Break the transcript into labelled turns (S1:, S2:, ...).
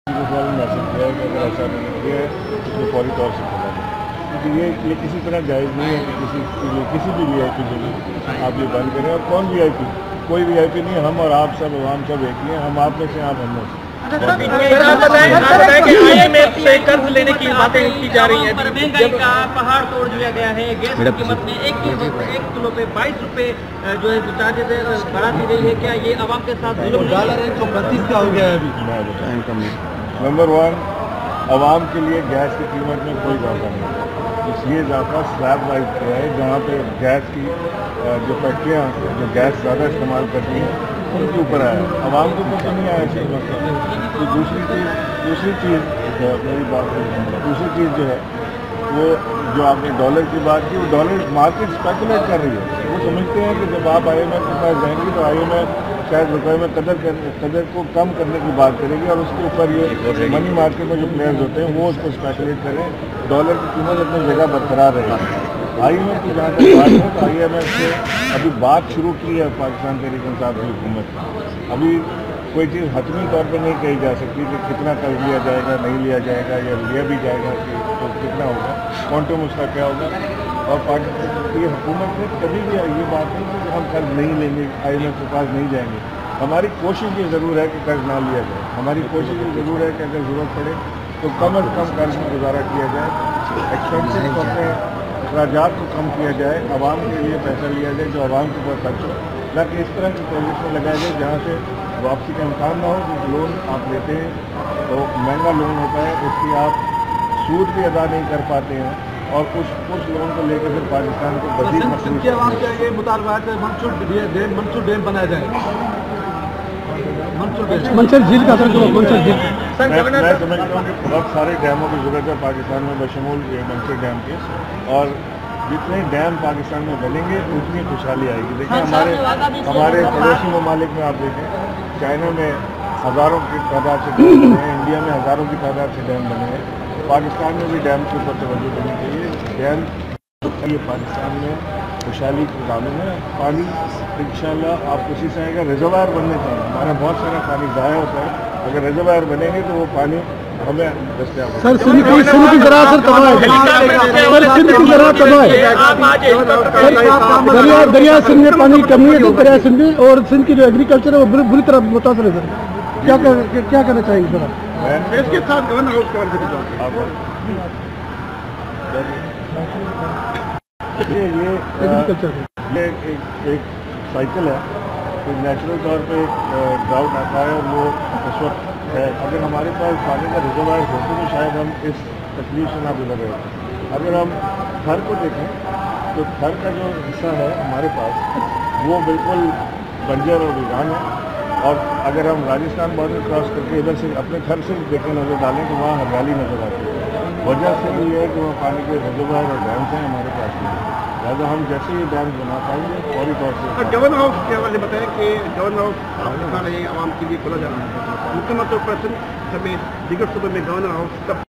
S1: Message किया है कि अगर ऐसा नहीं किया है तो फौरी तौर से खोला जाए, क्योंकि ये किसी तरह जायज़ नहीं है कि किसी भी VIP के लिए आप ये बंद करें। और कौन VIP? कोई VIP नहीं है, हम और आप सब आवाम सब एक ही हैं, हम आप में से आप हम में से।
S2: IMF से कर्ज लेने की बातें की जा रही है।
S3: महंगाई का पहाड़ तोड़ दिया गया है। गैस की कीमत में 1 किलो पे 22 रुपए जो है चार्जेज बढ़ा दी गई है। क्या ये आवाम के साथ
S4: डॉलर 132 का हो गया है अभी?
S1: नंबर 1, आवाम के लिए गैस की कीमत में कोई इजाफा नहीं है। इसलिए इजाफा स्लैब वाइज किया है, जहाँ पे गैस की जो फैक्ट्रियाँ जो गैस ज़्यादा इस्तेमाल करती हैं उनके ऊपर आया। आवाम के ऊपर तो नहीं आया इसी मसला। तो दूसरी चीज़ मेरी बात दूसरी चीज़ जो है वो जो आपने डॉलर की बात की, वो डॉलर मार्केट स्पेकुलेट कर रही है। वो समझते हैं कि जब आप IMF के पास जाएंगी तो IMF शायद रुपये में कदर को कम करने की बात करेगी और उसके ऊपर ये मनी मार्केट में जो प्लेयर्स होते हैं वो उसको स्पेकुलेट करें, डॉलर की कीमत अपनी जगह बरकरार रहेगी। IMF की जहाँ तक बात है तो IMF से अभी बात शुरू की है पाकिस्तान तहरीक इंसाफ की हुकूमत ने। अभी कोई चीज़ हतमी तौर पर नहीं कही जा सकती कि कितना कर्ज लिया जाएगा, नहीं लिया जाएगा, या लिया भी जाएगा कि तो कितना होगा, क्वांटम उसका क्या होगा। और पाकिस्तान की हुकूमत ने कभी भी ये बात नहीं कि हम कर्ज नहीं लेंगे, IMF के पास नहीं जाएंगे। हमारी कोशिश ये ज़रूर है कि कर्ज ना लिया जाए, हमारी कोशिश ये ज़रूर है कि अगर ज़रूरत पड़े तो कम अज़ कम कर्ज में गुजारा किया जाए, एक्सपेंसिव को अपने अखराजात को कम किया जाए, आवाम के लिए पैसा लिया जाए जो आवाम के ऊपर खर्च हो, न कि इस तरह के प्रोजेक्ट में लगाया जाए जहाँ से वापसी का इम्कान ना हो। जो लोन आप लेते हैं तो महंगा लोन होता है, उसकी आप सूद भी अदा नहीं कर पाते हैं और कुछ लोन को लेकर फिर पाकिस्तान को बदील
S4: सिंध की आवाम के ये मुतालबात है मंसूर डैम बनाया जाए। मंसूर झील का मैं समझता हूँ कि
S1: बहुत सारे डैमों की ज़रूरत है पाकिस्तान में बशमूल ये मंसूर डैम के, और जितने डैम पाकिस्तान में बनेंगे उतनी खुशहाली आएगी। देखिए हमारे पड़ोसी ममालिक में आप देखें, चाइना में हज़ारों की तादाद से डैम बने हैं, इंडिया में हज़ारों की तादाद से डैम बने हैं, पाकिस्तान में भी डैम के ऊपर तवज्जो देनी चाहिए। डैम ये पाकिस्तान में खुशहाली के कानून है। पानी इंशाल्लाह आप उसी से आएगा, रिजर्वायर बनने चाहिए। हमारा बहुत सारा पानी ज़ाया होता है, अगर रिजर्वायर बनेंगे तो वो पानी हमें दस्तियाब
S4: सर सिंध की ज़रा सर तबाह है, सिंध की ज़रा तबाह है, दरिया सिंध में पानी की कमी है, तो दरिया सिंध में और सिंध की जो एग्रीकल्चर है वो बुरी तरह मुतासर है। सर क्या करना चाहिए सर?
S1: इसके साथ गवर्नर हाउस का ये एक साइकिल है कि नेचुरल तौर पे एक ड्राउट आता है और वो इस वक्त है। अगर हमारे पास पानी का रिजर्वायर होते तो शायद हम इस तकलीफ से ना गुजर रहे थे। अगर हम थर को देखें तो थर का जो हिस्सा है हमारे पास वो बिल्कुल बंजर और वीरान है, और अगर हम राजस्थान बॉर्डर क्रॉस करके इधर से अपने घर से देखें, नज़र डालें तो वहाँ हरियाली नज़र आती है। वजह से ये है कि वह पानी के रिजर्वायर और डैम्स हैं हमारे पास में, लिहाजा हम जैसे ही डैम्स बना पाएंगे फौरी तौर से।
S2: गवर्नर हाउस के हवाले बताया कि गवर्नर हाउस आवाम के लिए खुला जा रहा है। मुख्यमंत्री समेत दीगर सूबे में गवर्नर हाउस